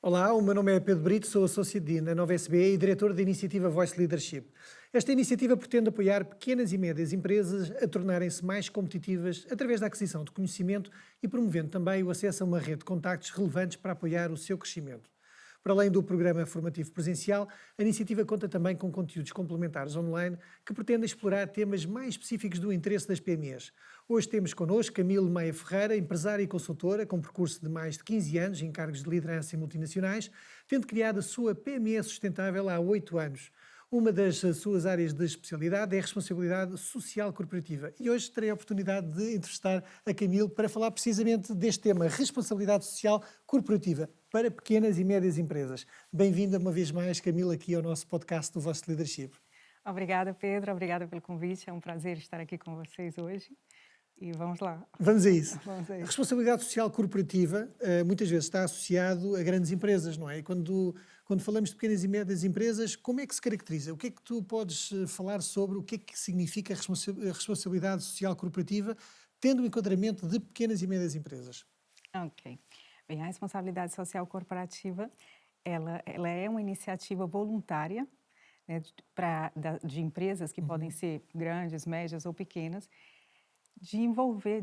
Olá, o meu nome é Pedro Brito, sou Associate Dean na Nova SB e diretor da iniciativa Voice Leadership. Esta iniciativa pretende apoiar pequenas e médias empresas a tornarem-se mais competitivas através da aquisição de conhecimento e promovendo também o acesso a uma rede de contactos relevantes para apoiar o seu crescimento. Para além do programa formativo presencial, a iniciativa conta também com conteúdos complementares online que pretendem explorar temas mais específicos do interesse das PMEs. Hoje temos connosco Camilo Maia Ferreira, empresária e consultora com percurso de mais de 15 anos em cargos de liderança em multinacionais, tendo criado a sua PME sustentável há 8 anos. Uma das suas áreas de especialidade é a responsabilidade social corporativa. E hoje terei a oportunidade de entrevistar a Camilo para falar precisamente deste tema, responsabilidade social corporativa para pequenas e médias empresas. Bem-vinda uma vez mais, Camilo, aqui ao nosso podcast do Voice Leadership. Obrigada, Pedro. Obrigada pelo convite. É um prazer estar aqui com vocês hoje. E vamos lá. Vamos a isso. Vamos a A isso. responsabilidade social corporativa muitas vezes está associado a grandes empresas, não é? E quando falamos de pequenas e médias empresas, como é que se caracteriza? O que é que tu podes falar sobre o que é que significa a responsabilidade social corporativa, tendo o enquadramento de pequenas e médias empresas? Ok. Bem, a responsabilidade social corporativa, ela é uma iniciativa voluntária, né, de empresas que podem ser grandes, médias ou pequenas, de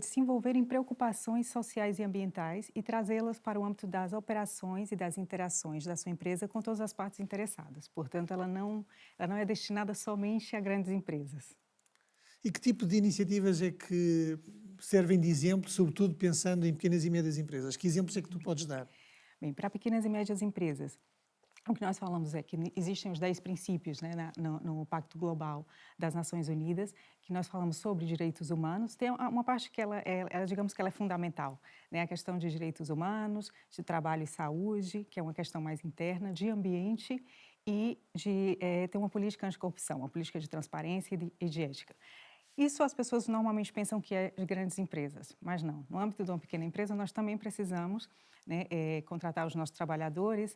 se envolver em preocupações sociais e ambientais e trazê-las para o âmbito das operações e das interações da sua empresa com todas as partes interessadas. Portanto, ela não é destinada somente a grandes empresas. E que tipo de iniciativas é que servem de exemplo, sobretudo pensando em pequenas e médias empresas? Que exemplos é que tu podes dar? Bem, para pequenas e médias empresas, o que nós falamos é que existem os 10 princípios, né, no Pacto Global das Nações Unidas, que nós falamos sobre direitos humanos. Tem uma parte que digamos que ela é fundamental, né, a questão de direitos humanos, de trabalho e saúde, que é uma questão mais interna, de ambiente e de ter uma política anticorrupção, uma política de transparência e de ética. Isso as pessoas normalmente pensam que é de grandes empresas, mas não. No âmbito de uma pequena empresa, nós também precisamos, né, contratar os nossos trabalhadores,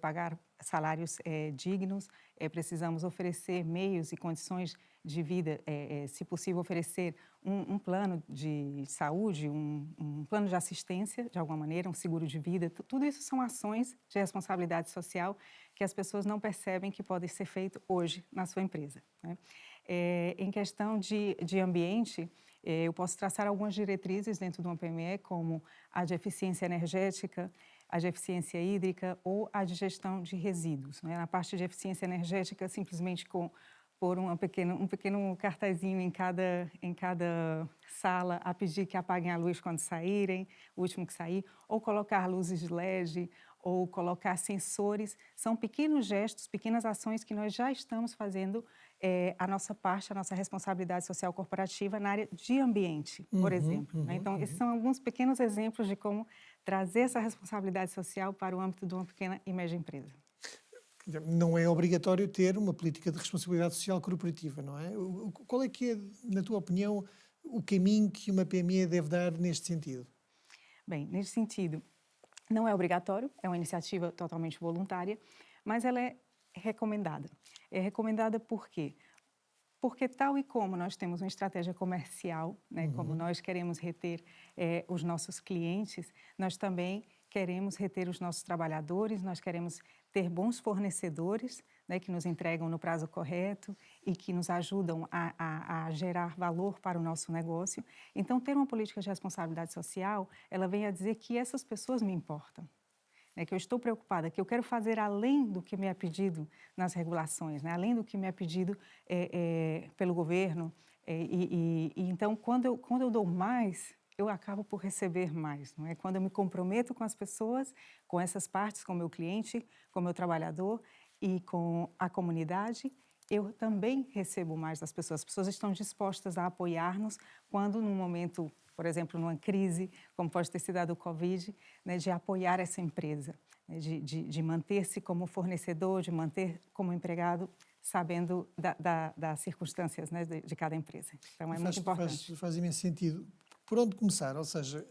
pagar salários dignos, precisamos oferecer meios e condições de vida, se possível, oferecer um plano de saúde, um plano de assistência, de alguma maneira, um seguro de vida. Tudo isso são ações de responsabilidade social que as pessoas não percebem que podem ser feito hoje na sua empresa, né? Em questão de ambiente, eu posso traçar algumas diretrizes dentro de uma PME, como a de eficiência energética, a de eficiência hídrica ou a de gestão de resíduos, né? Na parte de eficiência energética, simplesmente pôr um pequeno cartazinho em cada sala a pedir que apaguem a luz quando saírem, o último que sair, ou colocar luzes de LED, ou colocar sensores. São pequenos gestos, pequenas ações que nós já estamos fazendo a nossa parte, a nossa responsabilidade social corporativa na área de ambiente, por exemplo, né? Então, esses são alguns pequenos exemplos de como trazer essa responsabilidade social para o âmbito de uma pequena e média empresa. Não é obrigatório ter uma política de responsabilidade social corporativa, não é? Qual é que é, na tua opinião, o caminho que uma PME deve dar neste sentido? Bem, nesse sentido, não é obrigatório, é uma iniciativa totalmente voluntária, mas ela é recomendada. É recomendada por quê? Porque tal e como nós temos uma estratégia comercial, né, como nós queremos reter os nossos clientes, nós também queremos reter os nossos trabalhadores, nós queremos ter bons fornecedores, né, que nos entregam no prazo correto e que nos ajudam a gerar valor para o nosso negócio. Então, ter uma política de responsabilidade social, ela vem a dizer que essas pessoas me importam, né, que eu estou preocupada, que eu quero fazer além do que me é pedido nas regulações, né, além do que me é pedido pelo governo. Então, quando eu dou mais, eu acabo por receber mais, não é? Quando eu me comprometo com as pessoas, com essas partes, com o meu cliente, com o meu trabalhador e com a comunidade, eu também recebo mais das pessoas. As pessoas estão dispostas a apoiar-nos quando, num momento, por exemplo, numa crise, como pode ter sido a do Covid, né, de apoiar essa empresa, né, de manter-se como fornecedor, de manter como empregado, sabendo das circunstâncias, né, de cada empresa. Então, é muito importante. Faz imenso sentido. Por onde começar? Ou seja,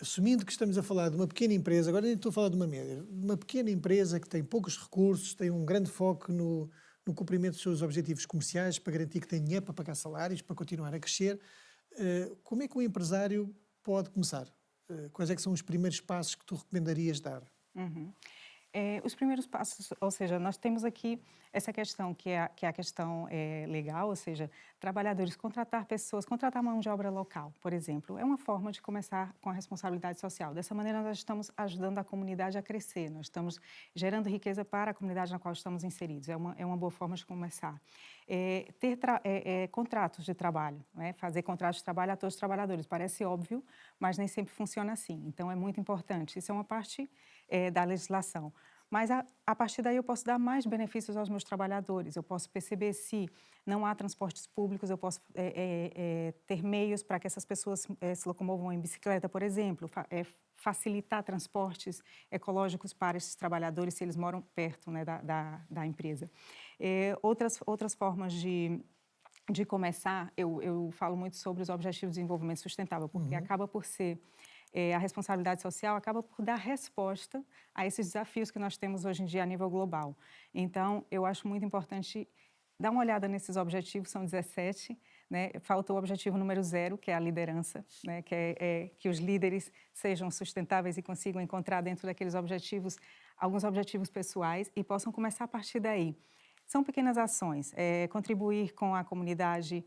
assumindo que estamos a falar de uma pequena empresa, agora nem estou a falar de uma média, uma pequena empresa que tem poucos recursos, tem um grande foco no cumprimento dos seus objetivos comerciais, para garantir que tem dinheiro para pagar salários, para continuar a crescer, como é que o empresário pode começar? Quais é que são os primeiros passos que tu recomendarias dar? Uhum. Os primeiros passos, ou seja, nós temos aqui essa questão que é a questão legal, ou seja, trabalhadores, contratar pessoas, contratar mão de obra local, por exemplo, é uma forma de começar com a responsabilidade social. Dessa maneira, nós estamos ajudando a comunidade a crescer, nós estamos gerando riqueza para a comunidade na qual estamos inseridos. É uma boa forma de começar. Contratos de trabalho, né? Fazer contratos de trabalho a todos os trabalhadores. Parece óbvio, mas nem sempre funciona assim. Então, é muito importante. Isso é uma parte da legislação. Mas a partir daí eu posso dar mais benefícios aos meus trabalhadores, eu posso perceber se não há transportes públicos, eu posso ter meios para que essas pessoas se locomovam em bicicleta, por exemplo, facilitar transportes ecológicos para esses trabalhadores se eles moram perto, né, da empresa. Outras formas de começar, eu falo muito sobre os Objetivos de Desenvolvimento Sustentável, porque acaba por ser a responsabilidade social acaba por dar resposta a esses desafios que nós temos hoje em dia a nível global. Então, eu acho muito importante dar uma olhada nesses objetivos, são 17, né? Falta o objetivo número 0, que é a liderança, né? Que os líderes sejam sustentáveis e consigam encontrar dentro daqueles objetivos alguns objetivos pessoais e possam começar a partir daí. São pequenas ações, contribuir com a comunidade,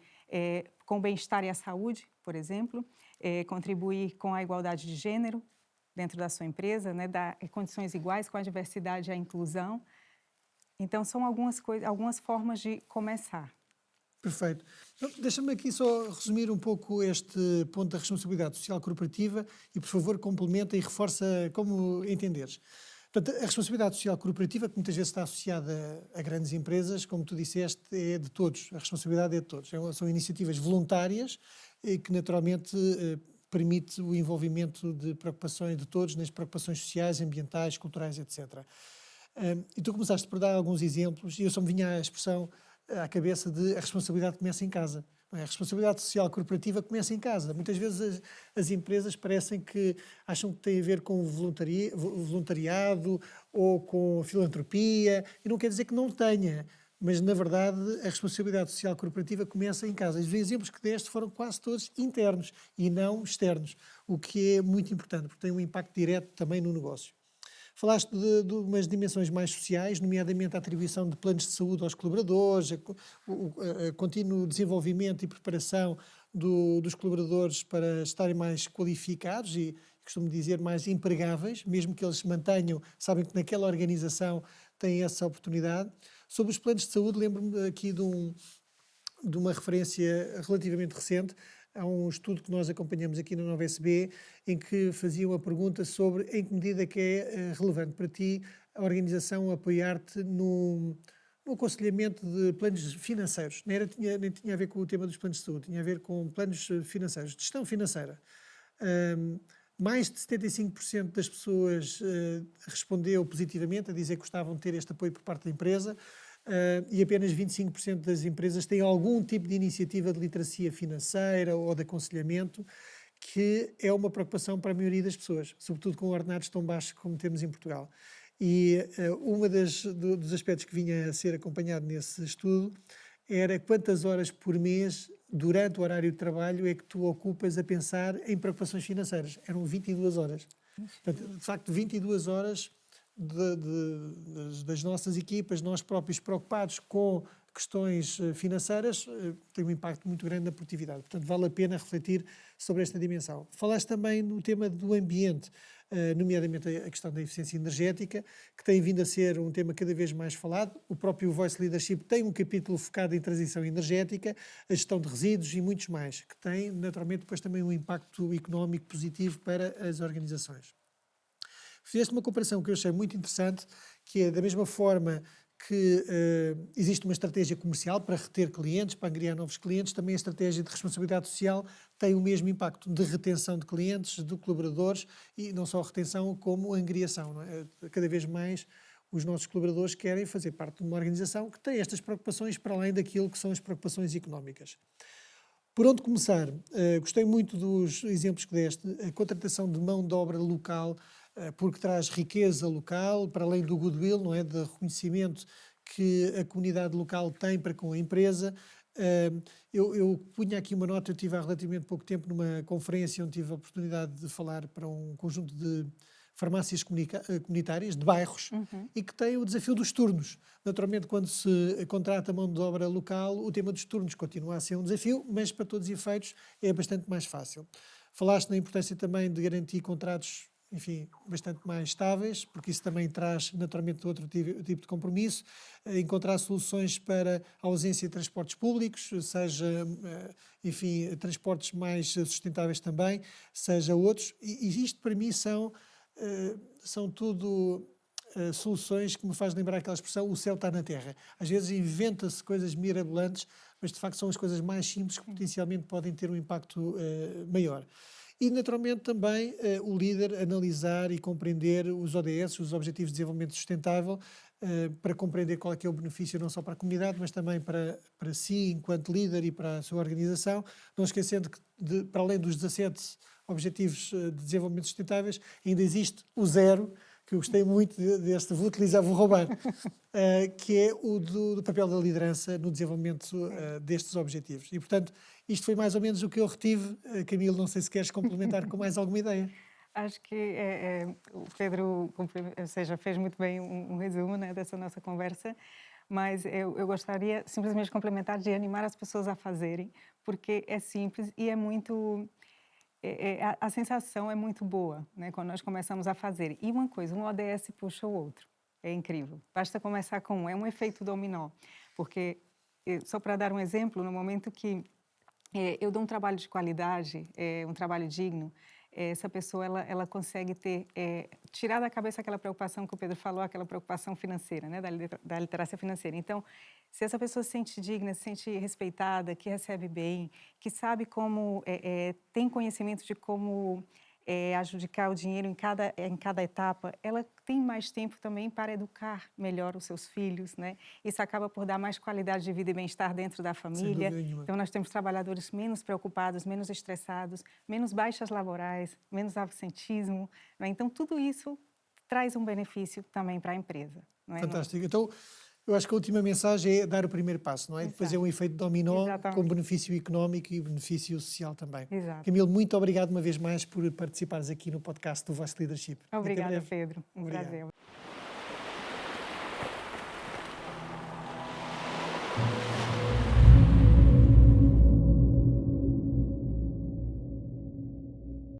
com o bem-estar e a saúde, por exemplo, contribuir com a igualdade de gênero dentro da sua empresa, né, dar condições iguais com a diversidade e a inclusão. Então, são algumas formas de começar. Perfeito. Então, deixa-me aqui só resumir um pouco este ponto da responsabilidade social corporativa e, por favor, complementa e reforça como entenderes. Portanto, a responsabilidade social corporativa, que muitas vezes está associada a grandes empresas, como tu disseste, é de todos. A responsabilidade é de todos. São iniciativas voluntárias que, naturalmente, permite o envolvimento de preocupações de todos nas preocupações sociais, ambientais, culturais, etc. E tu começaste por dar alguns exemplos, e eu só me vinha a expressão à cabeça de a responsabilidade começa em casa. A responsabilidade social corporativa começa em casa. Muitas vezes as empresas parecem que acham que tem a ver com voluntariado ou com filantropia, e não quer dizer que não tenha, mas na verdade a responsabilidade social corporativa começa em casa. Os exemplos que deste foram quase todos internos e não externos, o que é muito importante, porque tem um impacto direto também no negócio. Falaste de umas dimensões mais sociais, nomeadamente a atribuição de planos de saúde aos colaboradores, a contínuo desenvolvimento e preparação dos colaboradores para estarem mais qualificados e, costumo dizer, mais empregáveis, mesmo que eles se mantenham, sabem que naquela organização têm essa oportunidade. Sobre os planos de saúde, lembro-me aqui de uma referência relativamente recente. Há um estudo que nós acompanhamos aqui na Nova SB, em que faziam a pergunta sobre em que medida que é relevante para ti a organização apoiar-te no aconselhamento de planos financeiros. Nem tinha a ver com o tema dos planos de saúde, tinha a ver com planos financeiros, de gestão financeira. Mais de 75% das pessoas respondeu positivamente, a dizer que gostavam de ter este apoio por parte da empresa. E apenas 25% das empresas têm algum tipo de iniciativa de literacia financeira ou de aconselhamento, que é uma preocupação para a maioria das pessoas, sobretudo com ordenados tão baixos como temos em Portugal. E dos aspectos que vinha a ser acompanhado nesse estudo era quantas horas por mês, durante o horário de trabalho, é que tu ocupas a pensar em preocupações financeiras. Eram 22 horas. Portanto, de facto, 22 horas das nossas equipas, nós próprios preocupados com questões financeiras, tem um impacto muito grande na produtividade. Portanto, vale a pena refletir sobre esta dimensão. Falaste também no tema do ambiente, nomeadamente a questão da eficiência energética, que tem vindo a ser um tema cada vez mais falado. O próprio Voice Leadership tem um capítulo focado em transição energética, a gestão de resíduos e muitos mais, que tem, naturalmente, depois também um impacto económico positivo para as organizações. Fizeste uma comparação que eu achei muito interessante, que é da mesma forma que existe uma estratégia comercial para reter clientes, para angriar novos clientes, também a estratégia de responsabilidade social tem o mesmo impacto de retenção de clientes, de colaboradores, e não só retenção como angriação. Não é? Cada vez mais os nossos colaboradores querem fazer parte de uma organização que tem estas preocupações para além daquilo que são as preocupações económicas. Por onde começar? Gostei muito dos exemplos que deste, a contratação de mão de obra local, porque traz riqueza local, para além do goodwill, não é, de reconhecimento que a comunidade local tem para com a empresa. Eu punha aqui uma nota, eu estive há relativamente pouco tempo numa conferência onde tive a oportunidade de falar para um conjunto de farmácias comunitárias de bairros e que têm o desafio dos turnos. Naturalmente, quando se contrata mão de obra local, o tema dos turnos continua a ser um desafio, mas para todos os efeitos é bastante mais fácil. Falaste na importância também de garantir contratos, enfim, bastante mais estáveis, porque isso também traz naturalmente outro tipo de compromisso, encontrar soluções para a ausência de transportes públicos, seja, enfim, transportes mais sustentáveis também, seja outros, e isto para mim são tudo soluções que me faz lembrar aquela expressão, o céu está na terra. Às vezes inventa-se coisas mirabolantes, mas de facto são as coisas mais simples que potencialmente podem ter um impacto maior. E, naturalmente, também o líder analisar e compreender os ODS, os Objetivos de Desenvolvimento Sustentável, para compreender qual é que é o benefício não só para a comunidade, mas também para si, enquanto líder, e para a sua organização, não esquecendo que, para além dos 17 Objetivos de Desenvolvimento Sustentáveis, ainda existe o 0, que eu gostei muito deste, vou utilizar, vou roubar, que é o do papel da liderança no desenvolvimento destes objetivos. E, portanto, isto foi mais ou menos o que eu retive. Camilo, não sei se queres complementar com mais alguma ideia. Acho que o Pedro, ou seja, fez muito bem um resumo, né, dessa nossa conversa, mas eu gostaria simplesmente de complementar, de animar as pessoas a fazerem, porque é simples e é muito... a sensação é muito boa, né, quando nós começamos a fazer. E uma coisa, um ODS puxa o outro. É incrível. Basta começar com um. É um efeito dominó. Porque, só para dar um exemplo, no momento que eu dou um trabalho de qualidade, um trabalho digno, essa pessoa ela consegue tirar da cabeça aquela preocupação que o Pedro falou, aquela preocupação financeira, né, da literacia financeira. Então, se essa pessoa se sente digna, se sente respeitada, que recebe bem, que sabe como, tem conhecimento de como adjudicar o dinheiro em cada etapa, ela tem mais tempo também para educar melhor os seus filhos, né? Isso acaba por dar mais qualidade de vida e bem-estar dentro da família. Então, nós temos trabalhadores menos preocupados, menos estressados, menos baixas laborais, menos absentismo, né? Então, tudo isso traz um benefício também para a empresa. Não é? Fantástico. Então, eu acho que a última mensagem é dar o primeiro passo, não é? Exato. Depois é um efeito dominó. Exatamente. Com benefício económico e benefício social também. Exato. Camilo, muito obrigado uma vez mais por participares aqui no podcast do Voice Leadership. Obrigada, Pedro. Um prazer.